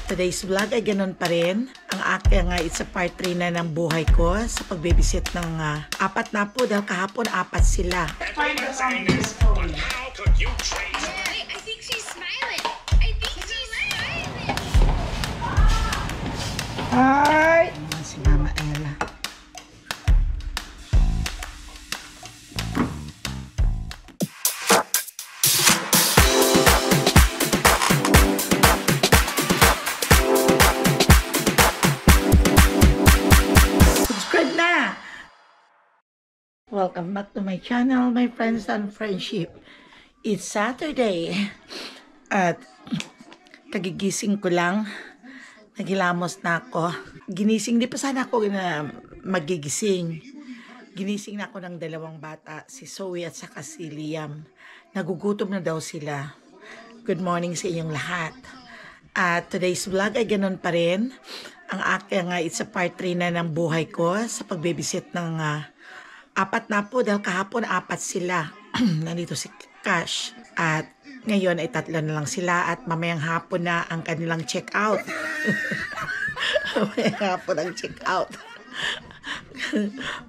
At today's vlog ay ganun pa rin. Ang aking it's a part 3 na ng buhay ko sa pagbabysit ng apat na po dahil kahapon apat sila. Wait, I think she's smiling. Hi! Ayan si Mama Ella. Subscribe na! Welcome back to my channel, my friends and friendship. It's Saturday at kagigising ko lang. Naghilamos na ako. Ginising, di pa sana ako na magigising. Ginising na ako ng dalawang bata, si Zoe at saka si Liam. Nagugutom na daw sila. Good morning sa inyong lahat. At today's vlog ay ganun pa rin. Ang aking it's a part 3 na ng buhay ko sa pagbabysit ng apat na po dahil kahapon apat sila. Nandito si Cash. At ngayon ay 3 na lang sila at mamayang hapon na ang kanilang check-out. Mamayang hapon ang check-out.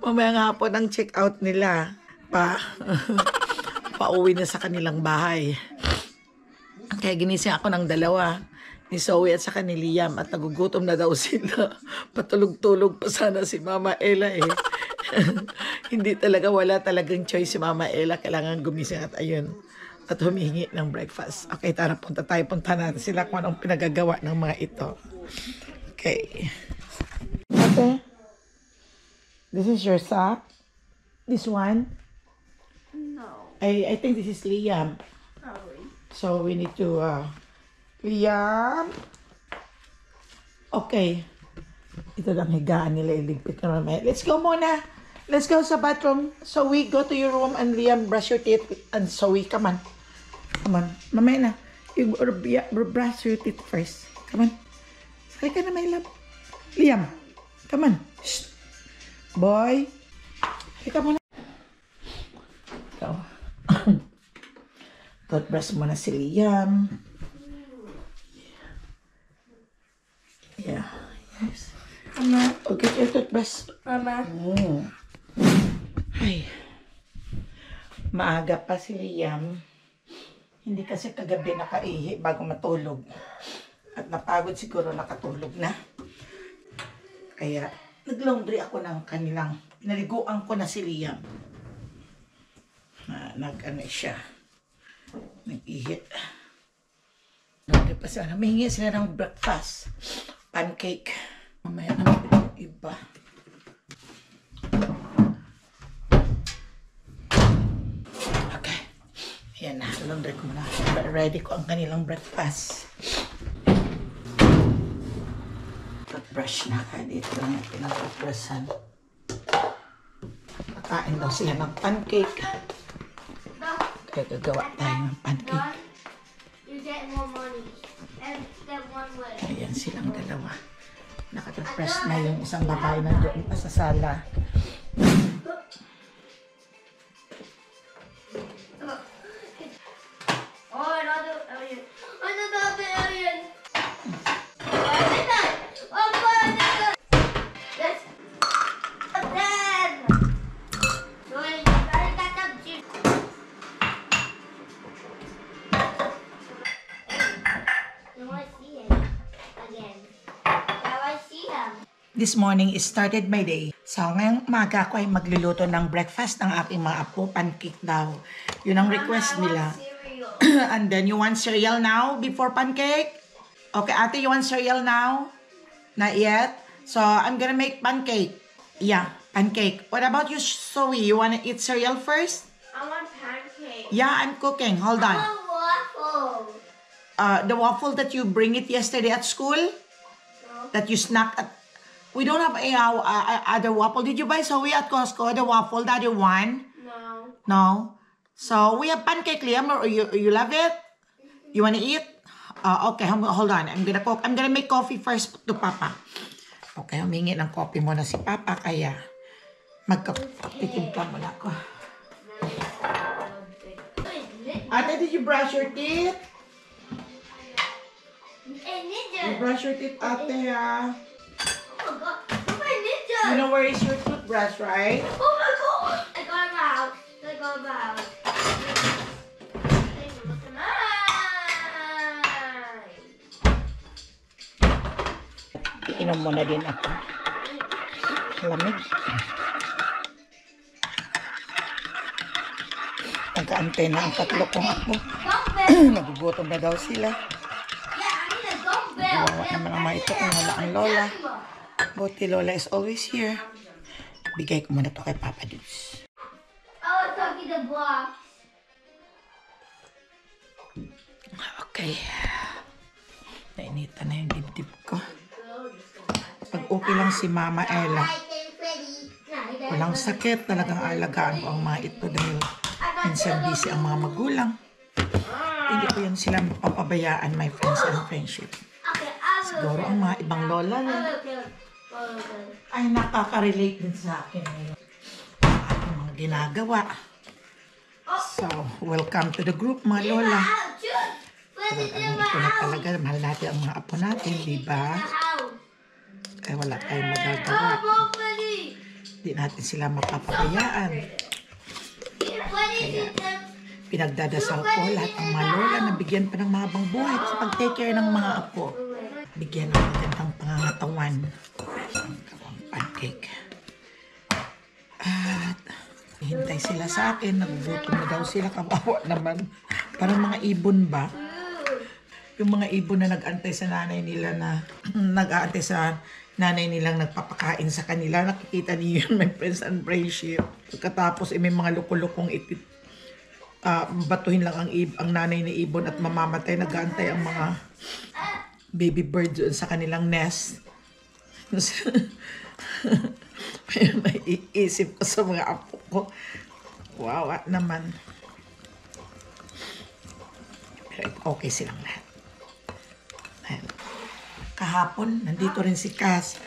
Mamayang hapon ang check-out nila. Pauwi na sa kanilang bahay. Kaya ginising ako ng dalawa. Ni Zoe at saka ni Liam at nagugutom na daw sila. Patulog-tulog pa sana si Mama Ella eh. Hindi talaga, wala talagang choice si Mama Ella. Kailangan gumising at ayun. At humihingi ng breakfast. Okay, tara, punta natin sila kung anong pinagagawa ng mga ito. Okay. Okay. This is your sock? This one? No. I think this is Liam. Probably. So we need to, Liam? Okay. Ito lang higaan nila, iligpit na naman. Let's go muna. Let's go sa bathroom. So we go to your room and Liam, brush your teeth. And Zoe, come on. Come on. Mamaya na. You brush your teeth first. Come on. Halika na, my love. Liam, come on. Shh. Boy. Halika muna. Ito. Toothbrush muna si Liam. Yeah. Yes. Mama. Okay, your toothbrush. Mama. Ay. Maaga pa si Liam. Hindi kasi kagabi nakaihi bago matulog. At napagod siguro nakatulog na. Kaya nag-laundry ako ng kanilang. Pinaliguan ko na si Liam. Nag-ano siya. Nag-ihi. Laundry pa sila. Mahingi sila ng breakfast. Pancake. Mamaya naman yung iba. Okay. Ayan na. Laundry ko na. Ready ko ang kanilang breakfast. Toothbrush na ka. Dito lang yung pinatoothbrushan. Kakain daw sila ng pancake. Kaya gagawa tayo ng pancake. You get more money. And get one way. Ayan silang dalawa. Nakatoothbrush na yung isang babae na doon pa sa sala. Oh, another alien. Another alien. What is that? Oh, what is that? That's then. So I got the chip. You want to see it again? Now I see him. This morning is started my day. So ngayong umaga ako ay magluluto ng breakfast ng aking mga apo. Pancake daw. Yun ang request nila. Cereal. And then you want cereal now before pancake? Okay, ate, you want cereal now? Not yet? So I'm gonna make pancake. Yeah, pancake. What about you, Zoe? You wanna eat cereal first? I want pancake. Yeah, I'm cooking. Hold I on. want waffle. The waffle that you bring it yesterday at school? No. That you snack at... We don't have a other waffle. Did you buy Zoe at Costco, the waffle, the other one? No. No? So, we have pancake, Liam. Or you love it? You want to eat? Okay, hold on. I'm gonna cook. I'm gonna make coffee first to Papa. Okay, humingi ng coffee muna si Papa. Kaya, magkapitimpla muna ako. Ate, did you brush your teeth? Hey, Ninja. You brush your teeth, ate, ha? Oh my god. Oh my Ninja. You know where is your toothbrush, right? Oh my god. I got him out. I got him out. Hey, look at mine. Inom muna din ako. Lamig. Nagkaantay na ang tatlo kong ako. Dumbbell. Nagugutom na daw sila. Yeah, I need a dumbbell. Kawawa naman ang mga ito kung wala ang lola. Buti lola is always here. Bigay ko muna to kay Papa Dibs. I was talking the box. Okay. Nainitan na yung dibdib ko. Pag okay lang si Mama Ella, walang sakit, talagang alagaan ko ang mga ito dahil minsan busy ang mga magulang. Hindi ko yan sila papabayaan, my friends and friendship. Siguro ang mga ibang lola na ay nakaka-relate din sa akin ngayon. Ang mga ginagawa. So, welcome to the group, mga lola. Talagang ito na talaga, mahal natin ang mga apo natin, di ba? Kaya wala tayong magagawa. Hindi natin sila mapapabayaan. Kaya pinagdadasal ko lahat ng mga lola na bigyan pa ng mahabang buhay sa pag-take care ng mga apo. Bigyan ng magandang pangangatawan. Ang pancake. At hintay sila sa akin. Nagugutom na daw sila. Kawawa naman. Parang mga ibon ba? Yung mga ibon na nag-antay sa nanay nila na nag-aantay sa nanay nilang nagpapakain sa kanila. Nakikita niyo yun, my friends and friendship. Pagkatapos may mga lukulukong batuhin lang ang nanay ni ibon at mamamatay. Nag-aantay ang mga baby birds doon sa kanilang nest. May iisip ko sa mga apo ko. Wow, naman. Pero okay silang lahat. Kahapon, nandito rin si Cass.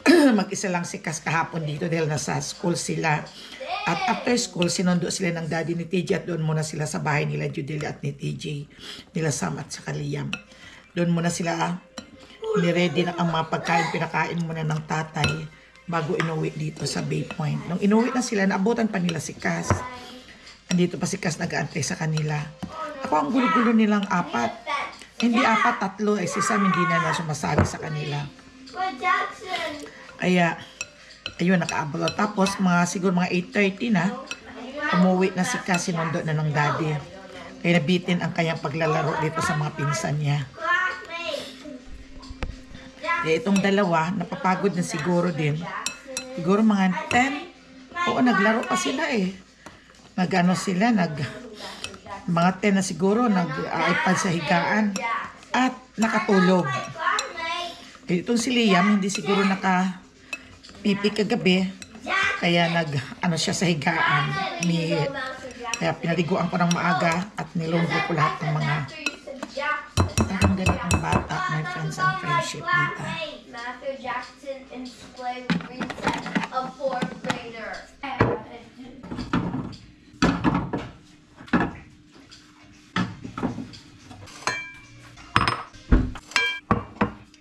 Mag-isa lang si Cass kahapon dito dahil nasa school sila. At after school, sinundo sila ng daddy ni TJ at doon muna sila sa bahay nila, Judeli at ni TJ, nila Sam at saka Liam. Doon muna sila niready na ang mga pagkain, pinakain muna ng tatay bago inuwi dito sa Bay Point. Nung inuwi na sila, naabutan pa nila si Cass. Andito pa si Cass nag-aantay sa kanila. Ako ang gulo-gulo nilang apat. Hindi apat, tatlo. Ay si Sam hindi na sumasali sa kanila. Kaya, ayun, nakaabot. Tapos, siguro mga 8:30 na, umuwi na si Cass, sinundo na ng daddy. Kaya nabitin ang kanyang paglalaro dito sa mga pinsan niya. Kaya itong dalawa, napapagod na siguro din. Siguro mga 10. Oo, naglaro pa sila eh. Nag-ano sila, mga 10 na siguro, nag-iPad sa higaan. At nakatulog. Kaya itong si Liam, hindi siguro nakapipi kagabi. Kaya siya sa higaan. Kaya pinaliguan ko ng maaga at nilunggo ko lahat ng mga ang galing ang bata, my friends and friendship dito. Matthew Jackson in display reset of 4th grader.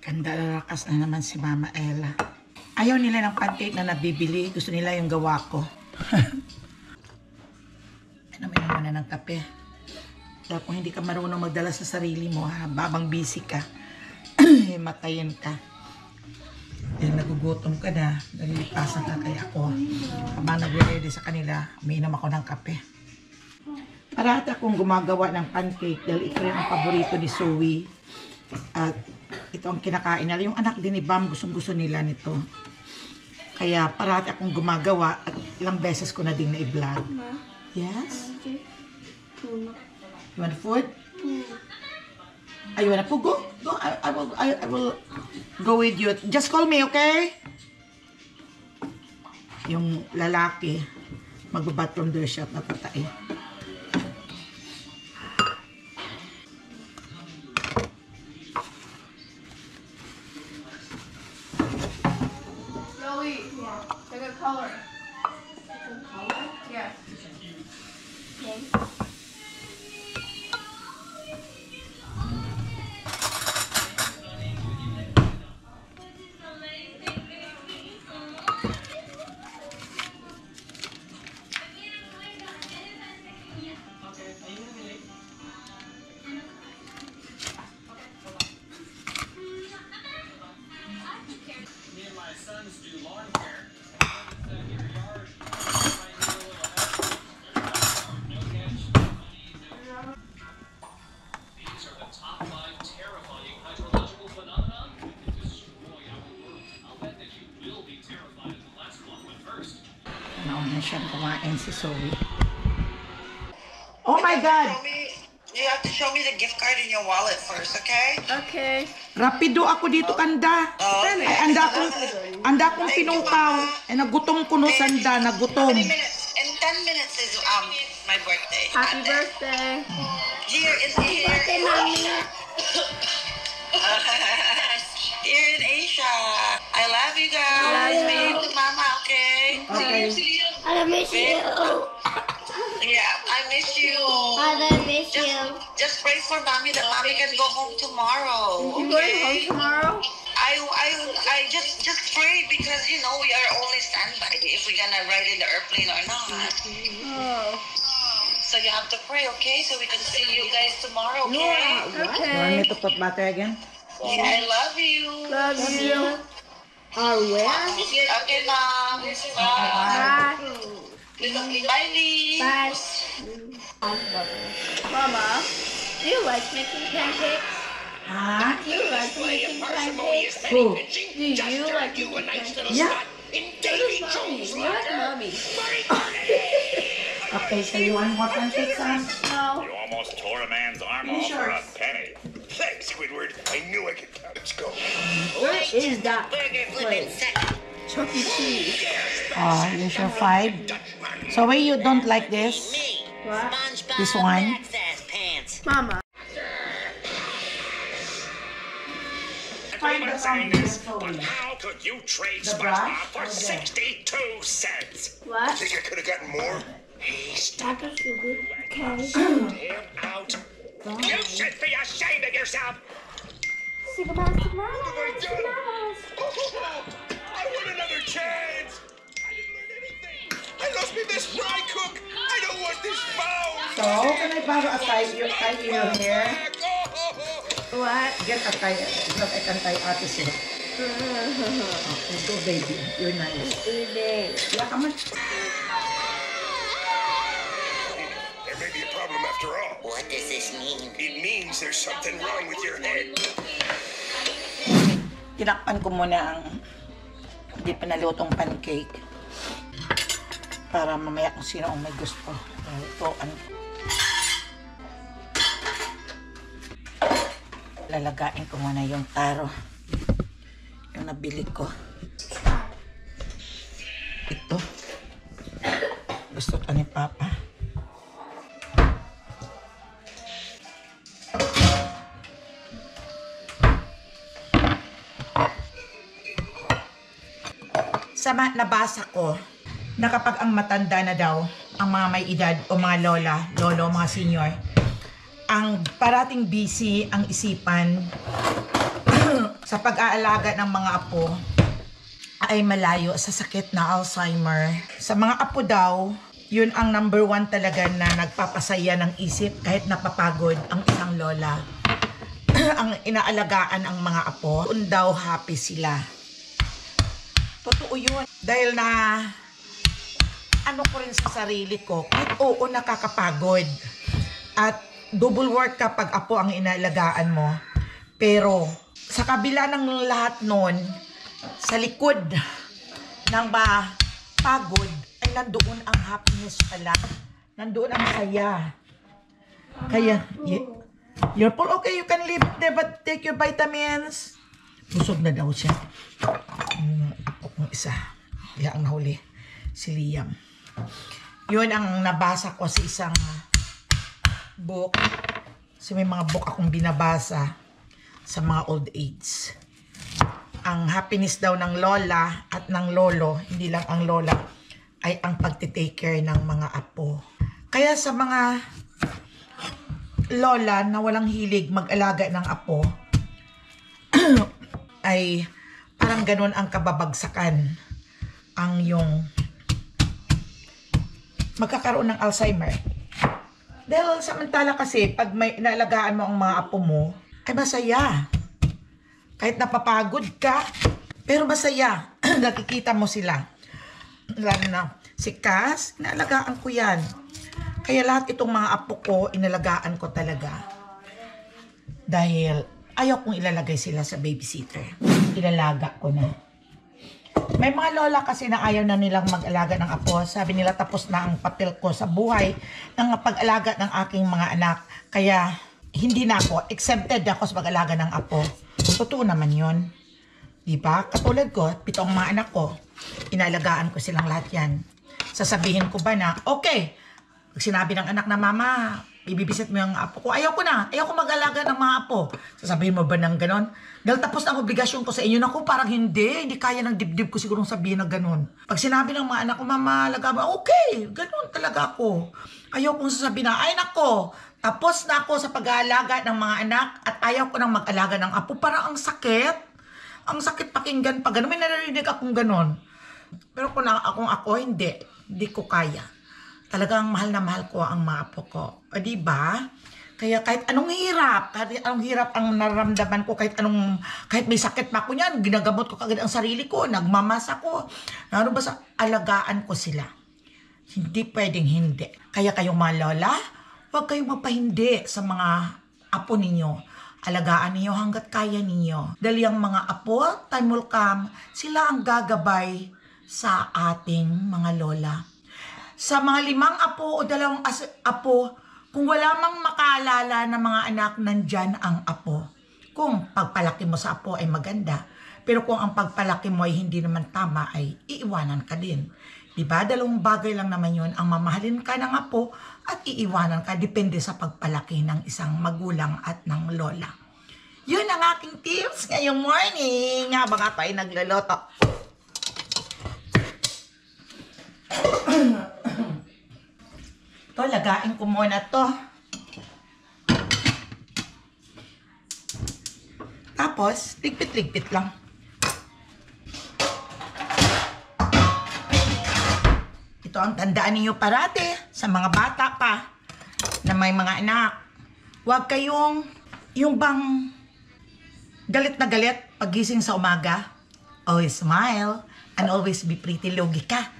Ganda lakas na naman si Mama Ella. Ayaw nila ng pancake na nabibili. Gusto nila yung gawa ko. Namin naman na ng kape. Kaya kung hindi ka marunong magdala sa sarili mo, babang busy ka, matayin ka. Dahil nagugutom ka na, nalilipasan ka kaya ako. Habang nagre-ready sa kanila, umiinom ako ng kape. Parati akong gumagawa ng pancake dahil ito rin ang paborito ni Zoe. At ito ang kinakain nila. Yung anak din ni Bam, gustong-gusto nila nito. Kaya parati akong gumagawa at ilang beses ko na din na-i-vlog. Yes? You want food? You wanna food? Go. I will go with you. Just call me, okay? Yung lalaki, magbabathroom door shop na patay. Joey, pick a color. Yes. Okay. na siyang kumain si Zoe. Oh my God! You have to show me the gift card in your wallet first, okay? Okay. Rapido ako dito, kanda. Ay, anda akong pinukaw. Ay, nagutom ko no, sanda, nagutom. 20 minutes. In 10 minutes is my birthday. Happy birthday. Here in Here in Asia. I love you guys. Big to mama, okay? Okay. I miss you. Yeah, I miss you. I miss you. Just pray for mommy that mommy can go home tomorrow. You going home tomorrow? I just pray because you know we are only standby if we're gonna ride in the airplane or not. Oh. So you have to pray, okay? So we can see you guys tomorrow, okay? You want Okay. me to put butter again? I love you. Love you. Where? Okay, mom. Bye. Bye, Lee. Bye. Mama, do you like making pancakes? Ha? Do you like making pancakes? Who? Do you like making pancakes? Yeah. Mommy, you like mommy. Okay, so you want more pancakes, son? No. You almost tore a man's arm off for a penny. Thanks, Squidward. I knew I could count. Let's go. Where is that Burger flipping place? second. Chuck E. Cheese. Oh, here's your 5. So why you don't like this? Me. What? SpongeBob This one? Access Pants. Mama. I'm not saying this, but how could you trade The SpongeBob brush? for Okay. 62 cents? What? Think I could have gotten more? Hey, stop Dr. Sugar. Okay. him out. You should be ashamed of yourself. Sigma, Sigma. I want another chance. I didn't learn anything. I lost my best fry cook. I don't want this foul. So, can I borrow a tie in your hair? What? Get a tie, because I can tie Ati's hair. Okay, go baby. You're nice. Yeah, come on. There may be a problem after all. What does this mean? It means there's something wrong with your head. Tinakpan ko muna ang hindi pa nalutong pancake para mamaya kung sino ang may gusto. Lutoan ko. Lalagain ko muna yung taro. Yung nabili ko. Ito. Gusto to ni Papa. Nabasa ko na kapag ang matanda na daw, ang mga may edad o mga lola, lolo, mga senior, ang parating busy ang isipan sa pag-aalaga ng mga apo ay malayo sa sakit na Alzheimer. Sa mga apo daw, yun ang number 1 talaga na nagpapasaya ng isip kahit napapagod ang isang lola. Ang inaalagaan ang mga apo, doon daw happy sila. Totoo yun. Dahil na ano ko rin sa sarili ko, kahit oo nakakapagod at double work kapag apo ang inaalagaan mo. Pero sa kabila ng lahat nun, sa likod ng pagod ay nandoon ang happiness pala. Nandoon ang saya. Kaya, you're full. Okay, you can leave there but take your vitamins. Busog na daw siya. Apo kong isa. Kaya ang nahuli, si Liam. Yun ang nabasa ko sa isang book. So may mga book akong binabasa sa mga old age. Ang happiness daw ng lola at ng lolo, hindi lang ang lola, ay ang pagtitake care ng mga apo. Kaya sa mga lola na walang hilig mag-alaga ng apo, ay parang ganun ang kababagsakan ang yung magkakaroon ng Alzheimer. Dahil samantala kasi pag may inaalagaan mo ang mga apo mo, ay masaya. Kahit napapagod ka, pero masaya. Nakikita mo sila. Lalo na si Cass, inaalagaan ko yan. Kaya lahat itong mga apo ko, inalagaan ko talaga. Dahil ayaw kong ilalagay sila sa babysitter. Ilalaga ko na. May mga lola kasi na ayaw na nilang mag-alaga ng apo. Sabi nila tapos na ang papel ko sa buhay ng pag-alaga ng aking mga anak. Kaya hindi na ako. Exempted ako sa pag-alaga ng apo. Totoo naman yun. Diba? Katulad ko, 7 mga anak ko. Inalagaan ko silang lahat yan. Sasabihin ko ba na, okay, pag sinabi ng anak na, mama, ibibisit mo yung apo ko. Ayaw ko na. Ayaw ko mag-alaga ng mga apo. Sasabihin mo ba ng ganon? Dahil tapos na ang obligasyon ko sa inyo. Naku, parang hindi. Hindi kaya ng dibdib ko sigurong sabihin na ganon. Pag sinabi ng mga anak ko, mama, alaga mo, okay, ganon talaga ako. Ayaw kong sasabihin na, ay nako, tapos na ako sa pag-aalaga ng mga anak at ayaw ko nang mag-alaga ng apo. Parang ang sakit. Ang sakit pakinggan pag gano'n. May narinig akong gano'n. Pero kung ako, hindi. Hindi ko kaya. Talagang mahal na mahal ko ang mga apo ko. O diba? Kaya kahit anong hirap ang nararamdaman ko, kahit may sakit pa ako niyan, ginagamot ko kagad ang sarili ko, nagmamasa ko. Ano ba sa alagaan ko sila? Hindi pwedeng hindi. Kaya kayong mga lola, huwag kayong mapahindi sa mga apo ninyo. Alagaan ninyo hanggat kaya ninyo. Dahil yung mga apo, time will come, sila ang gagabay sa ating mga lola. Sa mga 5 apo o 2 apo, kung wala mang makaalala ng mga anak, nandyan ang apo. Kung pagpalaki mo sa apo ay maganda, pero kung ang pagpalaki mo ay hindi naman tama, ay iiwanan ka din. Diba? 2 bagay lang naman yun, ang mamahalin ka ng apo at iiwanan ka, depende sa pagpalaki ng isang magulang at ng lola. Yun ang aking tips ngayong morning. Habang ako ay nagluluto. Ito, lagain ko muna to. Tapos, ligpit-ligpit lang. Ito ang tandaan niyo parati sa mga bata pa na may mga anak. Huwag kayong yung bang galit na galit pagising sa umaga. Always smile and always be pretty. Logi ka.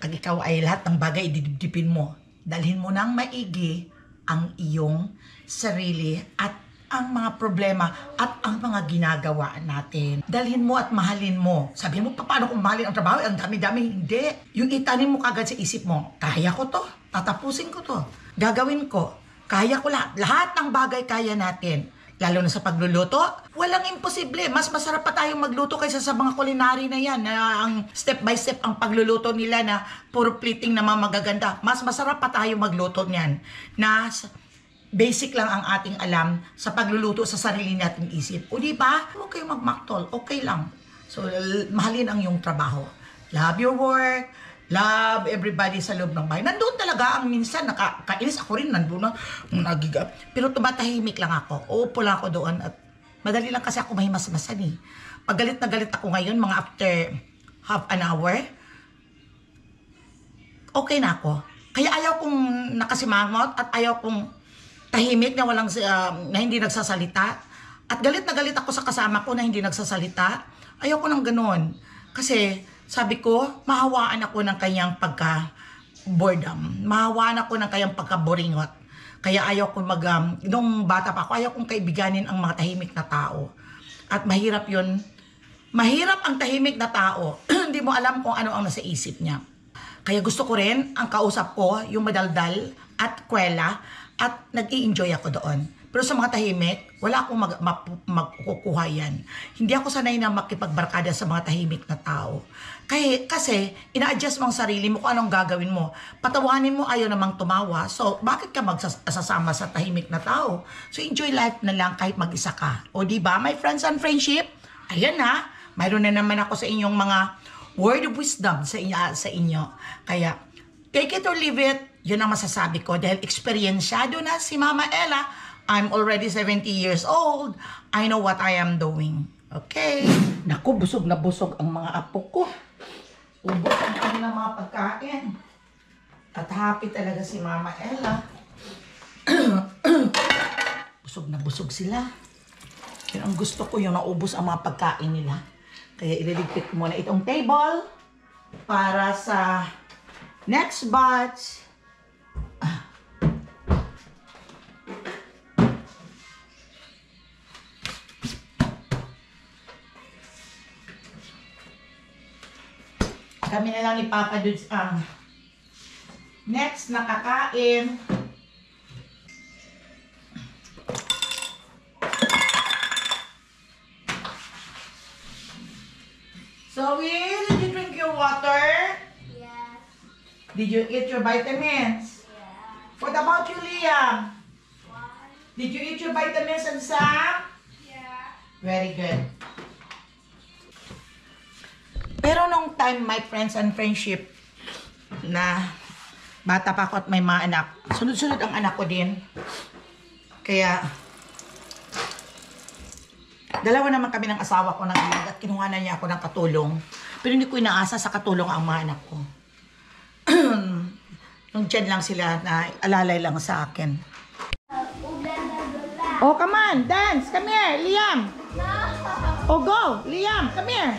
Pag ikaw ay lahat ng bagay ididipin mo, dalhin mo ng maigi ang iyong sarili at ang mga problema at ang mga ginagawa natin. Dalhin mo at mahalin mo. Sabihin mo, paano kung mahalin ang trabaho? Ang dami-dami. Hindi. Yung itanin mo kagad sa isip mo, kaya ko to. Tatapusin ko to. Gagawin ko. Kaya ko lahat. Lahat ng bagay kaya natin. Lalo na sa pagluluto, walang imposible. Mas masarap pa tayong magluto kaysa sa mga culinary na yan. Na ang step by step ang pagluluto nila na puro plating na magaganda. Mas masarap pa tayo magluto niyan. Na basic lang ang ating alam sa pagluluto sa sarili nating isip. O diba? Huwag kayong magmaktol. Okay lang. So, mahalin ang iyong trabaho. Love your work. Love everybody sa loob ng bahay. Nandun talaga ang minsan, nakainis ako rin, nandun na, nagigap. Pero tumatahimik lang ako. Uupo lang ako doon at madali lang kasi ako mahimas-masan eh. Pag galit na galit ako ngayon, mga after half an hour, okay na ako. Kaya ayaw kong nakasimangot at ayaw kong tahimik na walang, na hindi nagsasalita. At galit na galit ako sa kasama ko na hindi nagsasalita. Ayaw ko ng ganun. Kasi, sabi ko, mahawaan ako ng kanyang pagka-boredom. Mahawaan ako ng kanyang pagka-boringot. Kaya ayaw ko nung bata pa ako, ayaw kong kaibiganin ang mga tahimik na tao. At mahirap yun. Mahirap ang tahimik na tao. Hindi mo alam kung ano ang nasa isip niya. Kaya gusto ko rin, ang kausap ko, yung madaldal at kwela, at nag-i-enjoy ako doon. Pero sa mga tahimik, wala akong magkukuha yan. Hindi ako sanay na makipagbarkada sa mga tahimik na tao. Kasi ina-adjust mo ang sarili mo kung anong gagawin mo. Patawanin mo, ayaw namang tumawa. So, bakit ka magsasama sa tahimik na tao? So, enjoy life na lang kahit mag-isa ka. O diba, my friends and friendship? Ayan na, mayroon na naman ako sa inyong mga word of wisdom sa inyo. Kaya, take it or leave it, yun ang masasabi ko. Dahil eksperyensyado na si Mama Ella, I'm already 70 years old. I know what I am doing. Okay? Naku, busog na busog ang mga apo ko. Ubos ang kanilang mga pagkain. At happy talaga si Mama Ella. Busog na busog sila. Yun ang gusto ko, yung naubos ang mga pagkain nila. Kaya ililigpit ko muna itong table para sa next batch. Kami na lang ni Papa Dudes ang next na kakain. Zoe, did you drink your water? Yeah. Did you eat your vitamins? Yeah. What about you, Liam? Why? Did you eat your vitamins and Sam? Yeah. Very good. Pero nung time, my friends and friendship, na bata pa ako at may mga anak, sunod-sunod ang anak ko din. Kaya, dalawa naman kami ng asawa ko nag-ilag at kinuha na niya ako ng katulong. Pero hindi ko inaasa sa katulong ang mga anak ko. Nung dyan lang sila na alalay lang sa akin. Oh, come on, dance. Come here, Liam. Oh, go. Liam, come here.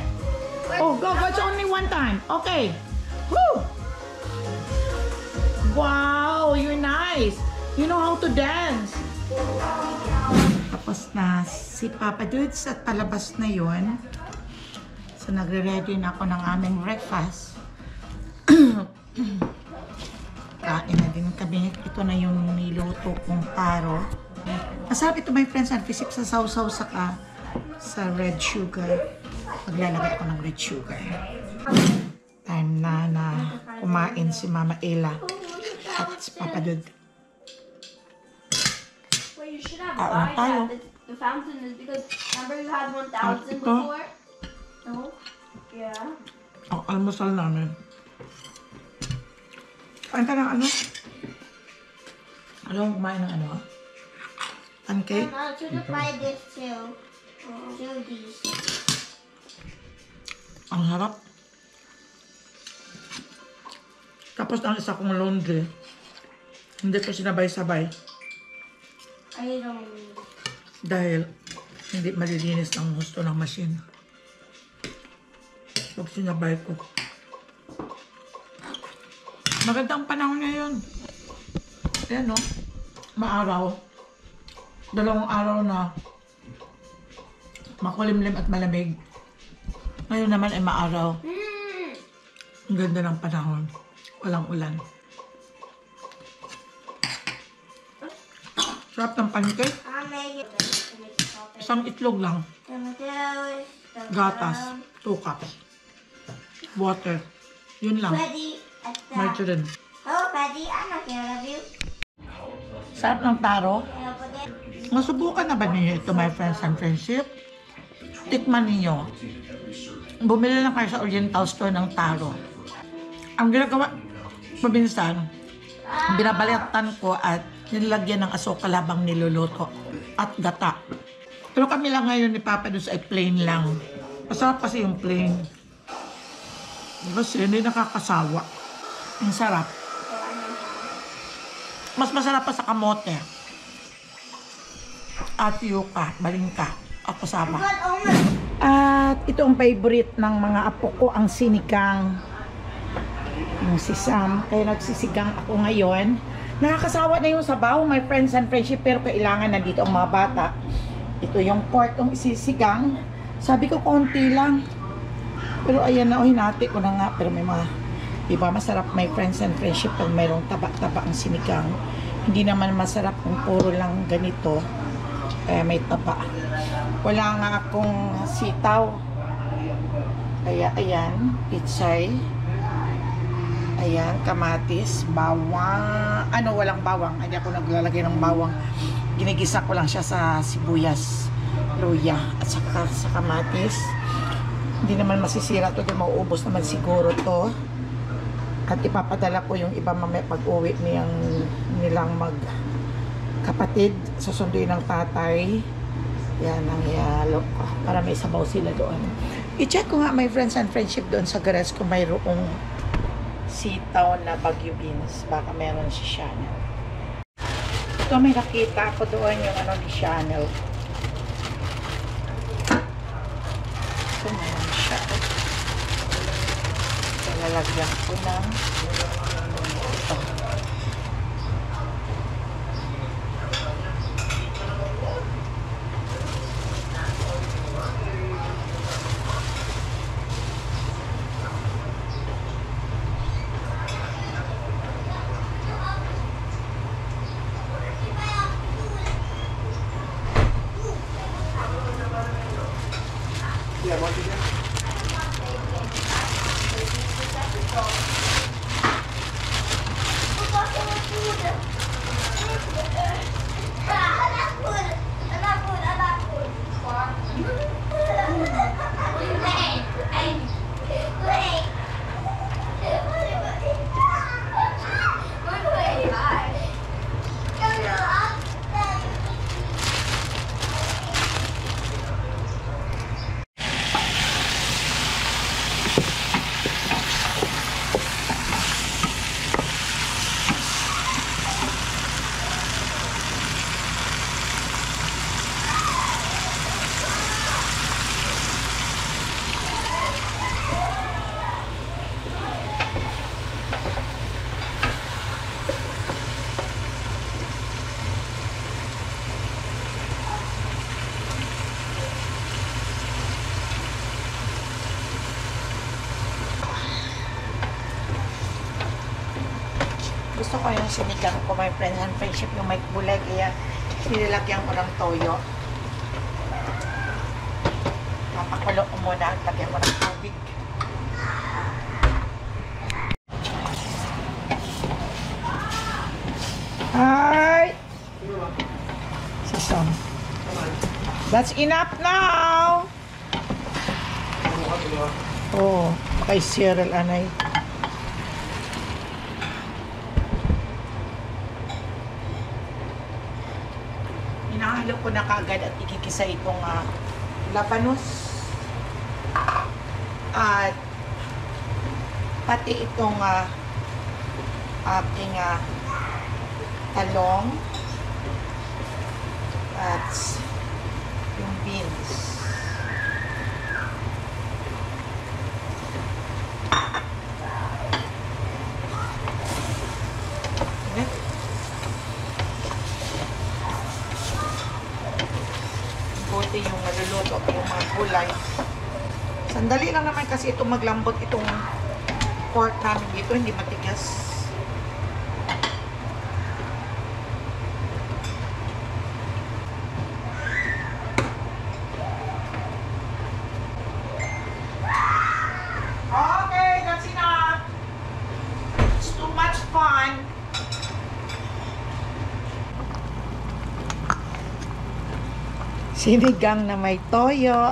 Oh, go. It's only one time. Okay. Woo! Wow, you're nice. You know how to dance. Tapos na si Papa Dudes at palabas na yun. So, nagre-ready na ako ng aming breakfast. Kain na din kami. Ito na yung niluto kong taro. Masarap ito, my friends, and physics sa sausaw saka sa red sugar. Maglalagay ako ng red sugar. Time na kumain si Mama Ella at si Papa Dud. Well, you should have Ah, buy tayo. that. The fountain is because remember you had 1,000 ito? before? No? Yeah. Ang almusal namin. Kain ka ng ano? Alam mo kumain ng ano? Pancake? I should have buy this too. Two these. Ang harap. Tapos ang isa kong laundry. Hindi ko sinabay-sabay. I don't. Dahil hindi malilinis ang gusto ng machine. Pag sinabay ko. Magandang panahon ngayon. Ayan no. Maaraw. 2 araw na makulimlim at malamig. Ngayon naman ay maaraw. Ang ganda ng panahon. Walang ulan. Sarap ng pancake. I'll make it. Isang itlog lang. Gatas. 2 cups. Water. Yun lang. Ready? Margarine. Oh, Betty, I'm not gonna love you. Sarap ng taro. I'll put it. Masubukan na ba ninyo ito, my friends and friendship? Tikman ninyo. Bumili lang kayo sa Oriental Store ng taro. Ang ginagawa, paminsan, binabalatan ko at nilagyan ng asukal habang niluluto at gata. Pero kami lang ngayon ni Papa doon ay plain lang. Masarap kasi yung plain. Kasi hindi nakakasawa. Ang sarap. Mas masarap pa sa kamote. At yuka, balingka, at kasama. At ito ang favorite ng mga apo ko, ang sinigang. Yung si Sam. Kaya nagsisigang ako ngayon. Nakakasawa na yung sabaw, my friends and friendship, pero kailangan na dito ang mga bata. Ito yung pork ng isisigang. Sabi ko konti lang. Pero ayan na, hinati ko na nga. Pero may mga, iba masarap, my friends and friendship, pag mayroong taba-taba ang sinigang. Hindi naman masarap kung puro lang ganito. Kaya may taba. Wala nga akong sitaw. Kaya ayan, pitsay. Ayan, kamatis, bawang. Ano, walang bawang. Hindi ako naglalagay ng bawang. Ginigisa ko lang siya sa sibuyas, luya, at saka sa kamatis. Hindi naman masisira to, mauubos naman siguro to. At ipapadala ko yung iba mamaya pag-uwi nilang magkapatid. Susunduin ng tatay. Yan ang ialok ko para may sabaw sila doon. I-check ko nga, my friends and friendship, doon sa gares kung mayroong sitaw na Baguio beans. Baka meron si Chanel. Ito, may nakita ako doon yung ano ni Chanel. Ito meron siya. Lalagyan ko ng ito. Gusto ko yung sinigang ko, my friends and friendship, yung may kulay, kaya nilagyan ko ng toyo. Papakulo ko muna, lagyan ko ng tubig. Hi! Sisam. That's enough now! Oh, kay Cyril, anay. Hinahalo ko na kaagad at ikikisa itong labanos at pati itong ating talong at yung beans. Okay. Buti yung maluluto yung mga gulay. Sandali lang naman kasi ito maglambot itong pork namin dito, hindi matigas. Okay, that's enough. It's too much fun. Sinigang na may toyo.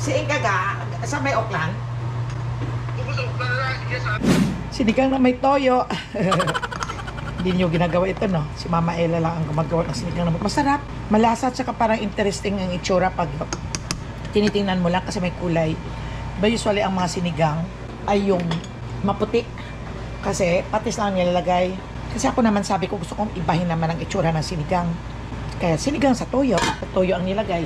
Si Ingaga, sa may Oklan. Sinigang na may toyo. Hindi nyo ginagawa ito, no? Si Mama Ella lang ang gumagawa ng sinigang na may masarap. Malasa at saka parang interesting ang itsura pag tinitingnan mo lang kasi may kulay. But usually ang mga sinigang ay yung maputi. Kasi patis lang nilalagay. Kasi ako naman sabi ko gusto kong ibahin naman ang itsura ng sinigang. Kaya sinigang sa toyo. Toyo ang nilagay.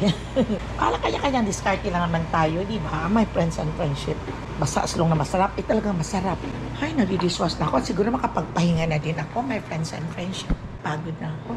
Kala kanya-kanya diskarte lang naman tayo, di ba? My friends and friendship. Basta as long na masarap, talagang masarap. Ay, nagdidiswas na ako. At siguro makapagpahinga na din ako, my friends and friendship. Pagod na ako.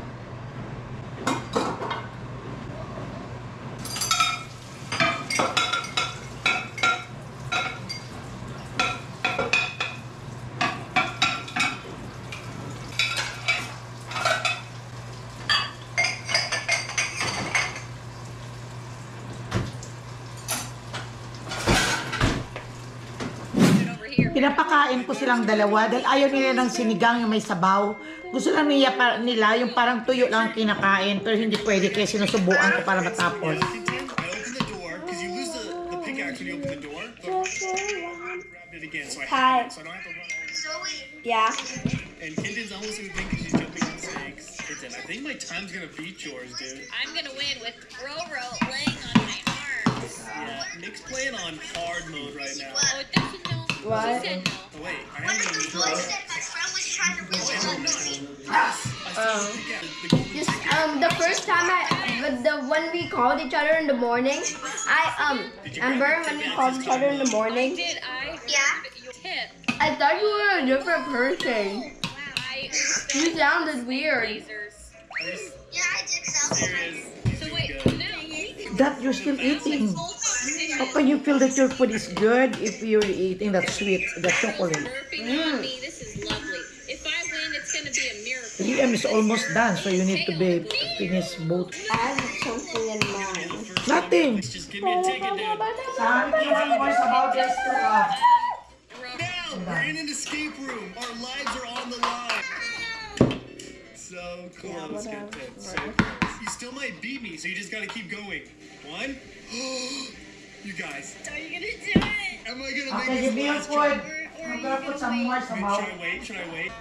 Pinapakain ko silang dalawa dahil ayaw nila ng sinigang yung may sabaw. Gusto lang nila yung parang tuyo lang kinakain pero hindi pwede kaya sinusubuan ko para matapos. I opened the door because you lose the pickaxe when you open the door. Grabbed it again, so I don't have to run over. Zoe. Yeah. And Kenton's almost gonna think she's jumping on snakes. Kenton, I think my time's gonna beat yours, dude. I'm gonna win with Roro laying on my arms. Yeah, Nick's playing on hard mode right now. Oh, does she know? What? She said no. Oh, wait, I haven't even Zoe said my friend was trying to reach out. Just the first time when we called each other in the morning, Amber, when we called each other in the morning. Did I? Yeah. Your tip I thought you were a different person. Wow. You sounded weird. Lasers. Yeah, I did sound Serious. So He's wait, good. no. That you're still eating. How can you feel that your food is good if you're eating that sweet, the chocolate? Burping on me. This is lovely. If I win, it's gonna be a miracle. Liam is almost done, so you need to be finish both. I have something in mind. Nothing. Just give me a ticket, dude. about this. Now, we're in an escape room. Our lives are on the line. So close, good tip. So close. You still might beat me, so you just gotta keep going. 1. You guys. Are you gonna do it? Am I gonna Okay, make give me this your last food. jump? I'm gonna put some more Should sabaw. I wait? Should I wait?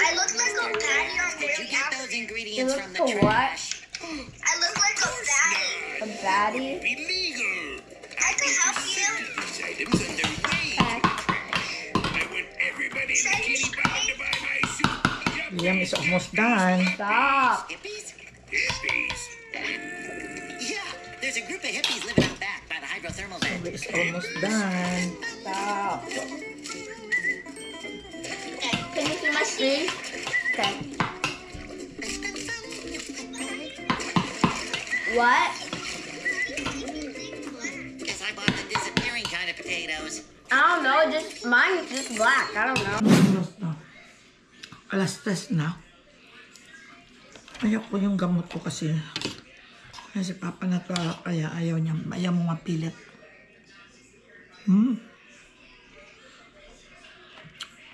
I look like a patty or Did you get those ingredients You from look the for what? trash? I look like a patty. A baddie? Illegal. I can help you. These items and their weight. I want everybody in the kitty bound to buy my soup. Liam is almost done. Stop. Hippies? Hippies. Yeah, there's a group of hippies living out back by the hydrothermal vent. It's almost done. Stop. Can you see my screen? Okay. What? Guess I bought the disappearing kind of potatoes. I don't know. Just mine is just black. I don't know. Alas na. Alas 3 na. Ayaw ko yung gamot ko kasi. Kasi papa na to, kaya ayaw niya. Ayaw mo mapilit.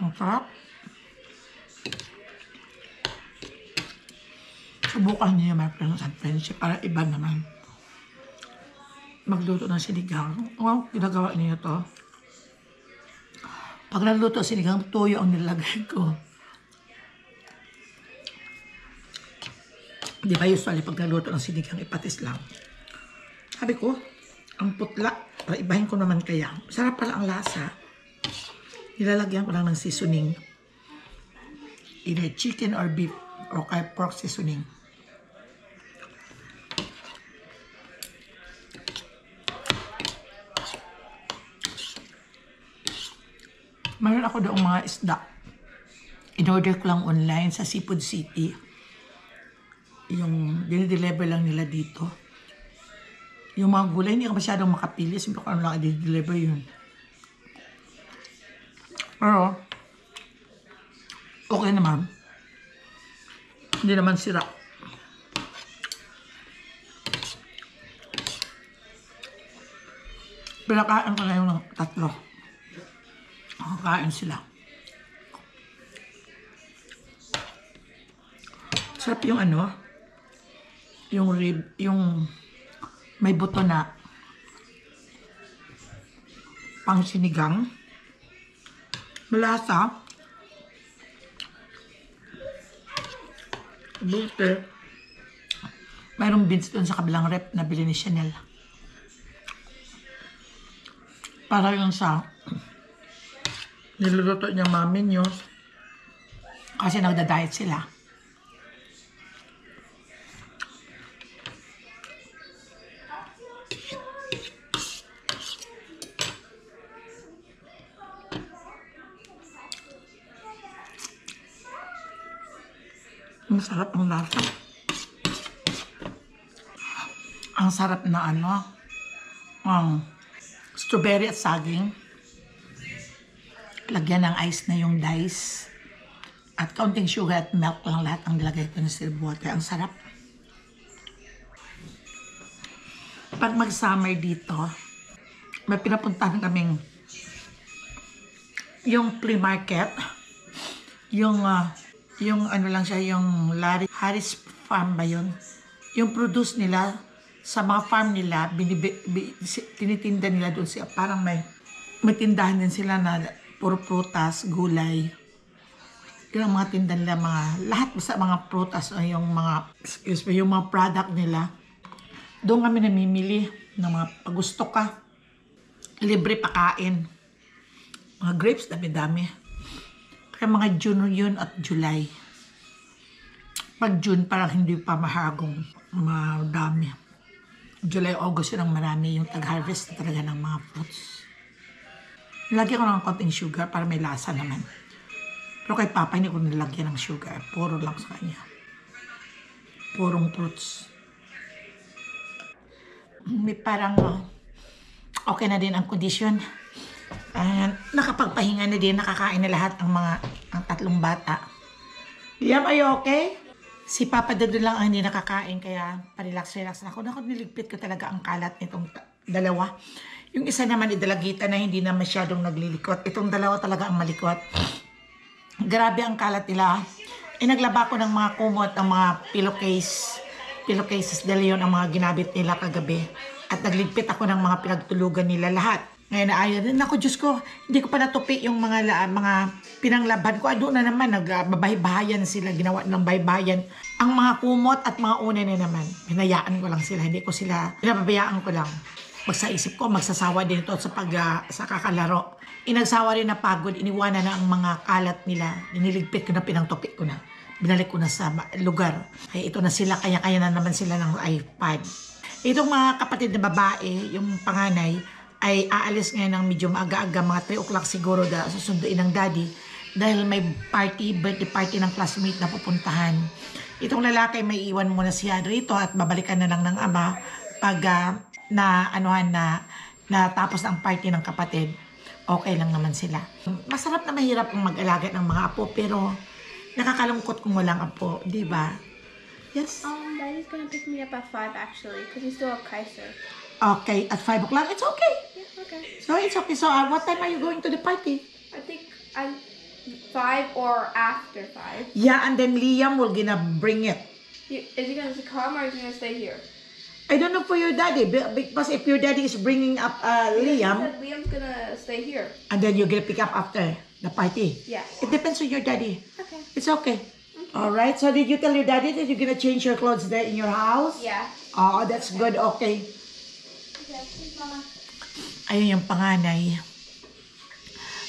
Ang sarap. Subukan niyo my friends and friendship para iba naman. Magluto ng sinigang. Wow, ginagawa niyo to. Pag naluto sinigang, toyo ang nilagay ko. Di ba usually pag naluto ng sinigang, ipatis lang. Sabi ko, ang putla, para ibahin ko naman kaya. Sarap pala ang lasa. Nilalagyan ko lang ng seasoning. Either chicken or beef or kaya pork seasoning. Mayroon ako doong mga isda. In-order ko lang online sa Seafood City. Yung dinideliver lang nila dito. Yung mga gulay, hindi ka masyadong makapili. Sabi ko ano lang i-deliver yun. Pero, okay naman. Hindi naman sira. Pinakain ko na yung 3. Nakakain sila. Sarap yung ano, yung rib, yung may buto na pang sinigang. Malasa. Buti. Mayroong beans doon sa kabilang rep na bili ni Chanel. Para yun sa niluluto niyang mami niyo kasi nagda-diet sila. Masarap ang lasa. Ang sarap na ano, strawberry at saging. Lagyan ng ice na yung dice. At kaunting sugar at milk lang lahat ang nilagay ko ng still water. Ang sarap. Pag mag-summer dito, may pinapuntahan kaming yung flea market. Yung ano lang siya, yung Harris Farm ba yun? Yung produce nila, sa mga farm nila, tinitinda nila doon siya. Parang may tindahan din sila na puro prutas, gulay. Yun ang mga tinda nila, lahat sa mga prutas, yung mga product nila. Doon kami namimili ng mga pag gusto ka. Libre pakain. Mga grapes, dami-dami. Kaya mga June yun at July. Pag June, parang hindi pa mahagong. Madami. July, August yun ang marami yung tag-harvest talaga ng mga fruits. Nilagyan ko ng konting sugar para may lasa naman. Pero kay Papa, hindi ko nilagyan ng sugar. Puro lang sa kanya. Purong fruits. May parang okay na din ang kondisyon. Nakapagpahinga na din, nakakain na lahat ang tatlong bata. Liam, are you okay? Si Papa doon lang ang hindi nakakain, kaya parelax-relax na ako. Niligpit ko talaga ang kalat nitong dalawa. Yung isa naman idalagitan na hindi na masyadong naglilikot. Itong dalawa talaga ang malikot. Grabe ang kalat nila. Naglaba ko ng mga kumot, ang mga pillowcases dahil yun ang mga ginabit nila kagabi. At nagligpit ako ng mga pinagtulugan nila lahat. Ngayon na ayaw din. Naku, Diyos ko, hindi ko pa natupi yung mga pinanglaban ko. Doon na naman, nagbabaybayan sila, ginawa ng baybayan. Ang mga kumot at mga una na naman, hinayaan ko lang sila. Hindi ko sila, pinababayaan ko lang. Magsaisip ko, magsasawa din ito sa kakalaro. Inagsawa rin na pagod, iniwanan na ang mga kalat nila. Niligpit ko na, pinangtupik ko na. Binalik ko na sa lugar. Kaya ito na sila, kaya na naman sila ng iPad. Itong mga kapatid na babae, yung panganay, ay aalis ngayon ng medyo maaga-aga, mga 3 o'clock siguro susunduin ng daddy. Dahil may birthday party ng classmate na pupuntahan. Itong lalaki may iwan muna siya rito at babalikan na lang ng ama pag natapos ang party ng kapatid. Okay lang naman sila. Masarap na mahirap ang mag-alaga ng mga apo, pero nakakalungkot kung walang apo, di ba? Yes? Daddy's gonna pick me up at 5 actually, because we still have Kaiser. Okay, at 5 o'clock, it's okay. Yeah, okay. So it's okay. So what time are you going to the party? I think I'm 5 or after 5. Yeah, and then Liam will gonna bring it. Is he gonna come or is he gonna stay here? I don't know for your daddy, because if your daddy is bringing up He Liam, said Liam's gonna stay here. and then you're gonna pick up after the party. Yeah. It depends on your daddy. Okay. It's okay. All right. So did you tell your daddy that you're gonna change your clothes there in your house? Yeah. Oh, that's good. Okay. Ayun yung panganay.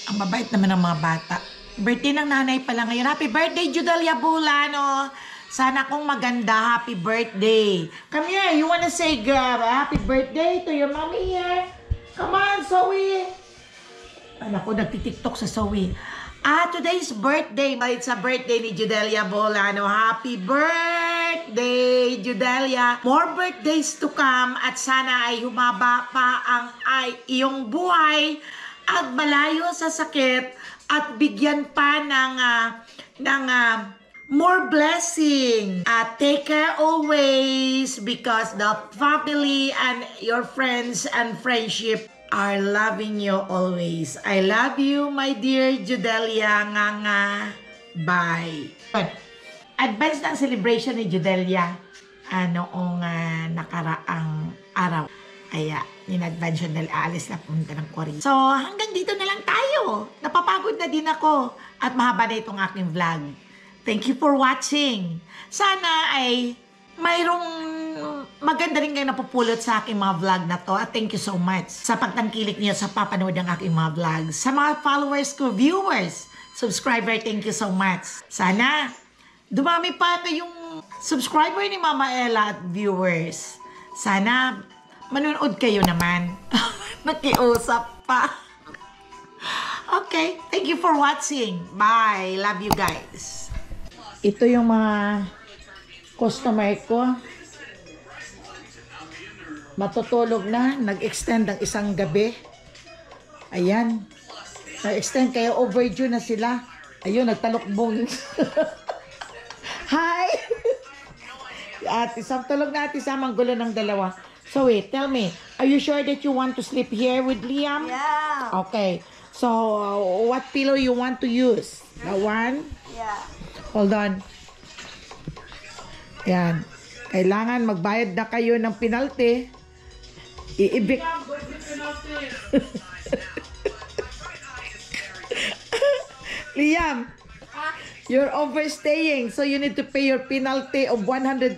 Ang mabait naman ng mga bata. Birthday ng nanay pala ngayon. Happy birthday, Judelia Bulano. Sana kung maganda, happy birthday. Come here, you wanna say happy birthday to your mommy here? Come on, Zoe. Anak ko, nagtitiktok sa Zoe. Today's birthday. It's a birthday ni Judelia Bulano. Happy birthday, Judelia. More birthdays to come at sana ay humaba pa ang iyong buhay at malayo sa sakit at bigyan pa ng more blessing. Take care always because the family and your friends and friendship are loving you always. I love you, my dear Judelia. Nga. Bye. Advance ng celebration ni Judelia noong nakaraang araw. Kaya, in-advance yun dahil aalis na pumunta ng Korea. So, hanggang dito na lang tayo. Napapagod na din ako. At mahaba na itong aking vlog. Thank you for watching. Sana ay mayroong maganda rin kayo napupulot sa aking mga vlog na to. At thank you so much sa pagtangkilik niyo sa papanood ng aking mga vlogs. Sa mga followers ko, viewers, subscriber, thank you so much. Sana dumami pa yung subscriber ni Mama Ella at viewers. Sana manonood kayo naman. Nakiusap pa. Okay, thank you for watching. Bye. Love you guys. Ito yung mga customer ko. Matutulog na. Nag-extend ng isang gabi. Ayan. Nag-extend kaya overdue na sila. Ayun, nagtalokbong. Hi! Ate Sam, tulog na Ate Sam. Ang gulo ng dalawa. So wait, tell me. Are you sure that you want to sleep here with Liam? Yeah. Okay. So, what pillow you want to use? The one? Yeah. Hold on. Yan. Kailangan magbayad na kayo ng penalty. Iibig. Liam, you're overstaying, so you need to pay your penalty of $100.